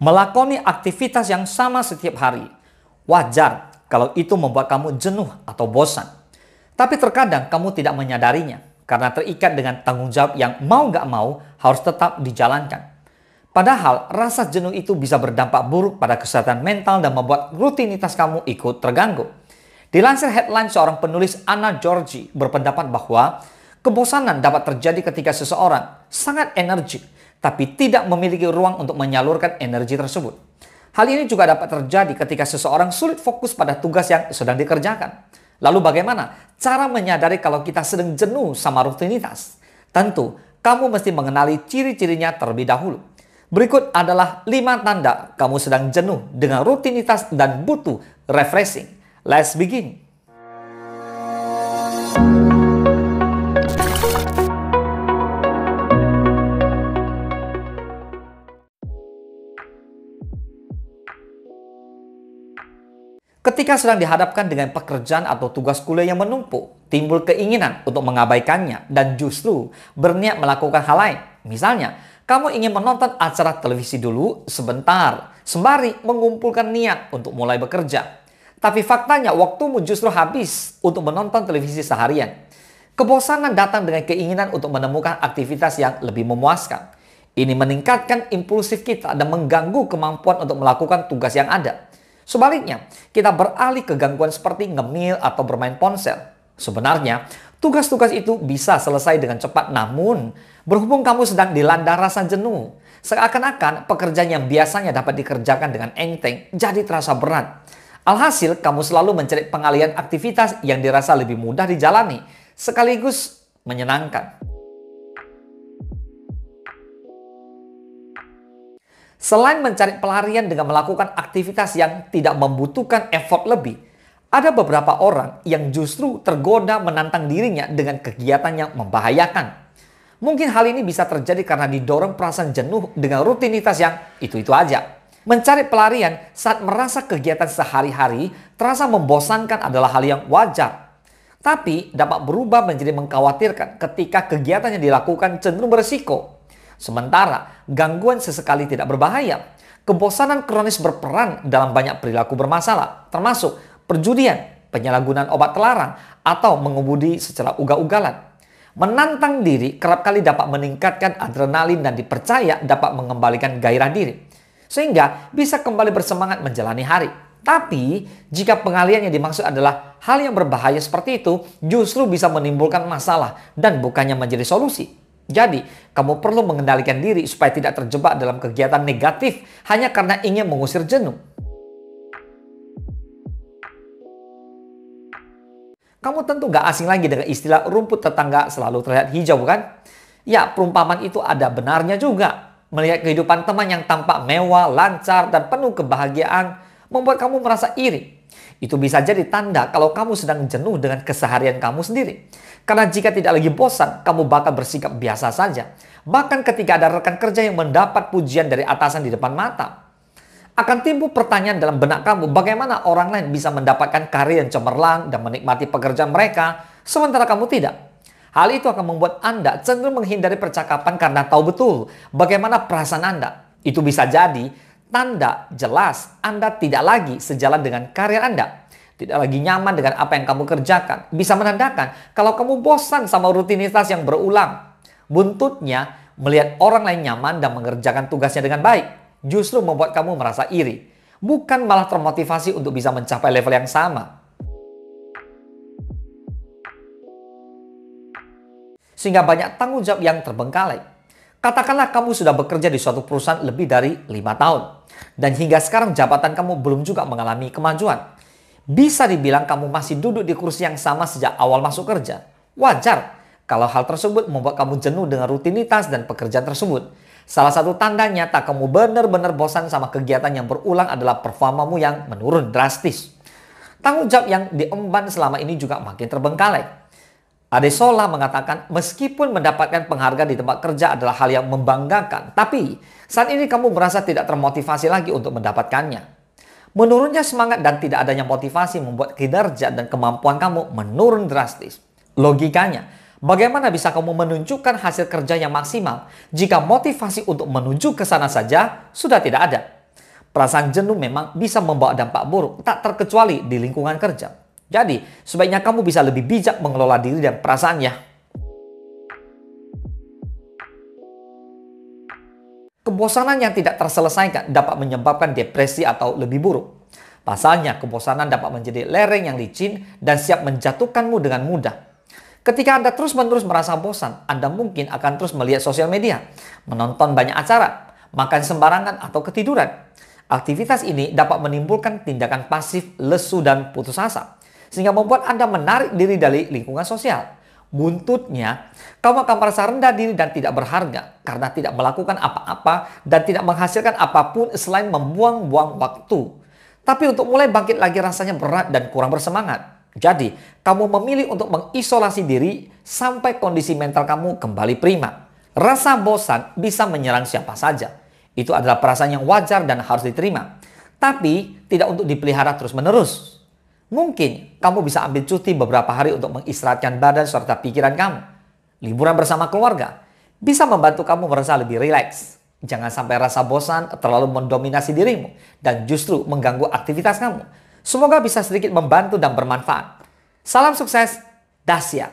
Melakoni aktivitas yang sama setiap hari. Wajar kalau itu membuat kamu jenuh atau bosan. Tapi terkadang kamu tidak menyadarinya karena terikat dengan tanggung jawab yang mau gak mau harus tetap dijalankan. Padahal rasa jenuh itu bisa berdampak buruk pada kesehatan mental dan membuat rutinitas kamu ikut terganggu. Dilansir headline, seorang penulis Anna Georgi berpendapat bahwa kebosanan dapat terjadi ketika seseorang sangat energik tapi tidak memiliki ruang untuk menyalurkan energi tersebut. Hal ini juga dapat terjadi ketika seseorang sulit fokus pada tugas yang sedang dikerjakan. Lalu bagaimana cara menyadari kalau kita sedang jenuh sama rutinitas? Tentu, kamu mesti mengenali ciri-cirinya terlebih dahulu. Berikut adalah 5 tanda kamu sedang jenuh dengan rutinitas dan butuh refreshing. Let's begin. Ketika sedang dihadapkan dengan pekerjaan atau tugas kuliah yang menumpuk, timbul keinginan untuk mengabaikannya dan justru berniat melakukan hal lain. Misalnya, kamu ingin menonton acara televisi dulu sebentar, sembari mengumpulkan niat untuk mulai bekerja. Tapi faktanya waktumu justru habis untuk menonton televisi seharian. Kebosanan datang dengan keinginan untuk menemukan aktivitas yang lebih memuaskan. Ini meningkatkan impulsif kita dan mengganggu kemampuan untuk melakukan tugas yang ada. Sebaliknya, kita beralih ke gangguan seperti ngemil atau bermain ponsel. Sebenarnya, tugas-tugas itu bisa selesai dengan cepat, namun berhubung kamu sedang dilanda rasa jenuh, seakan-akan pekerjaan yang biasanya dapat dikerjakan dengan enteng jadi terasa berat. Alhasil, kamu selalu mencari pengalihan aktivitas yang dirasa lebih mudah dijalani, sekaligus menyenangkan. Selain mencari pelarian dengan melakukan aktivitas yang tidak membutuhkan effort lebih, ada beberapa orang yang justru tergoda menantang dirinya dengan kegiatan yang membahayakan. Mungkin hal ini bisa terjadi karena didorong perasaan jenuh dengan rutinitas yang itu-itu aja. Mencari pelarian saat merasa kegiatan sehari-hari terasa membosankan adalah hal yang wajar. Tapi dapat berubah menjadi mengkhawatirkan ketika kegiatan yang dilakukan cenderung berisiko. Sementara gangguan sesekali tidak berbahaya, kebosanan kronis berperan dalam banyak perilaku bermasalah, termasuk perjudian, penyalahgunaan obat terlarang, atau mengemudi secara ugal-ugalan. Menantang diri kerap kali dapat meningkatkan adrenalin dan dipercaya dapat mengembalikan gairah diri, sehingga bisa kembali bersemangat menjalani hari. Tapi, jika pengalian yang dimaksud adalah hal yang berbahaya seperti itu, justru bisa menimbulkan masalah dan bukannya menjadi solusi. Jadi, kamu perlu mengendalikan diri supaya tidak terjebak dalam kegiatan negatif hanya karena ingin mengusir jenuh. Kamu tentu gak asing lagi dengan istilah rumput tetangga selalu terlihat hijau, bukan? Ya, perumpamaan itu ada benarnya juga. Melihat kehidupan teman yang tampak mewah, lancar, dan penuh kebahagiaan membuat kamu merasa iri. Itu bisa jadi tanda kalau kamu sedang jenuh dengan keseharian kamu sendiri. Karena jika tidak lagi bosan, kamu bakal bersikap biasa saja. Bahkan ketika ada rekan kerja yang mendapat pujian dari atasan di depan mata. Akan timbul pertanyaan dalam benak kamu, bagaimana orang lain bisa mendapatkan karir yang cemerlang dan menikmati pekerjaan mereka, sementara kamu tidak. Hal itu akan membuat Anda cenderung menghindari percakapan karena tahu betul bagaimana perasaan Anda. Itu bisa jadi tanda jelas Anda tidak lagi sejalan dengan karir Anda. Tidak lagi nyaman dengan apa yang kamu kerjakan. Bisa menandakan kalau kamu bosan sama rutinitas yang berulang. Buntutnya, melihat orang lain nyaman dan mengerjakan tugasnya dengan baik, justru membuat kamu merasa iri. Bukan malah termotivasi untuk bisa mencapai level yang sama. Sehingga banyak tanggung jawab yang terbengkalai. Katakanlah kamu sudah bekerja di suatu perusahaan lebih dari 5 tahun. Dan hingga sekarang jabatan kamu belum juga mengalami kemajuan. Bisa dibilang kamu masih duduk di kursi yang sama sejak awal masuk kerja. Wajar kalau hal tersebut membuat kamu jenuh dengan rutinitas dan pekerjaan tersebut. Salah satu tanda nyata kamu benar-benar bosan sama kegiatan yang berulang adalah performamu yang menurun drastis. Tanggung jawab yang diemban selama ini juga makin terbengkalai. Adesola mengatakan, meskipun mendapatkan penghargaan di tempat kerja adalah hal yang membanggakan, tapi saat ini kamu merasa tidak termotivasi lagi untuk mendapatkannya. Menurunnya semangat dan tidak adanya motivasi membuat kinerja dan kemampuan kamu menurun drastis. Logikanya, bagaimana bisa kamu menunjukkan hasil kerja yang maksimal jika motivasi untuk menuju ke sana saja sudah tidak ada? Perasaan jenuh memang bisa membawa dampak buruk, tak terkecuali di lingkungan kerja. Jadi, sebaiknya kamu bisa lebih bijak mengelola diri dan perasaannya. Kebosanan yang tidak terselesaikan dapat menyebabkan depresi atau lebih buruk. Pasalnya, kebosanan dapat menjadi lereng yang licin dan siap menjatuhkanmu dengan mudah. Ketika Anda terus-menerus merasa bosan, Anda mungkin akan terus melihat sosial media, menonton banyak acara, makan sembarangan, atau ketiduran. Aktivitas ini dapat menimbulkan tindakan pasif, lesu, dan putus asa, sehingga membuat Anda menarik diri dari lingkungan sosial. Buntutnya, kamu akan merasa rendah diri dan tidak berharga karena tidak melakukan apa-apa dan tidak menghasilkan apapun selain membuang-buang waktu. Tapi untuk mulai bangkit lagi rasanya berat dan kurang bersemangat. Jadi, kamu memilih untuk mengisolasi diri sampai kondisi mental kamu kembali prima. Rasa bosan bisa menyerang siapa saja. Itu adalah perasaan yang wajar dan harus diterima. Tapi, tidak untuk dipelihara terus-menerus. Mungkin kamu bisa ambil cuti beberapa hari untuk mengistirahatkan badan serta pikiran kamu. Liburan bersama keluarga bisa membantu kamu merasa lebih rileks. Jangan sampai rasa bosan terlalu mendominasi dirimu dan justru mengganggu aktivitas kamu. Semoga bisa sedikit membantu dan bermanfaat. Salam sukses, Dasya.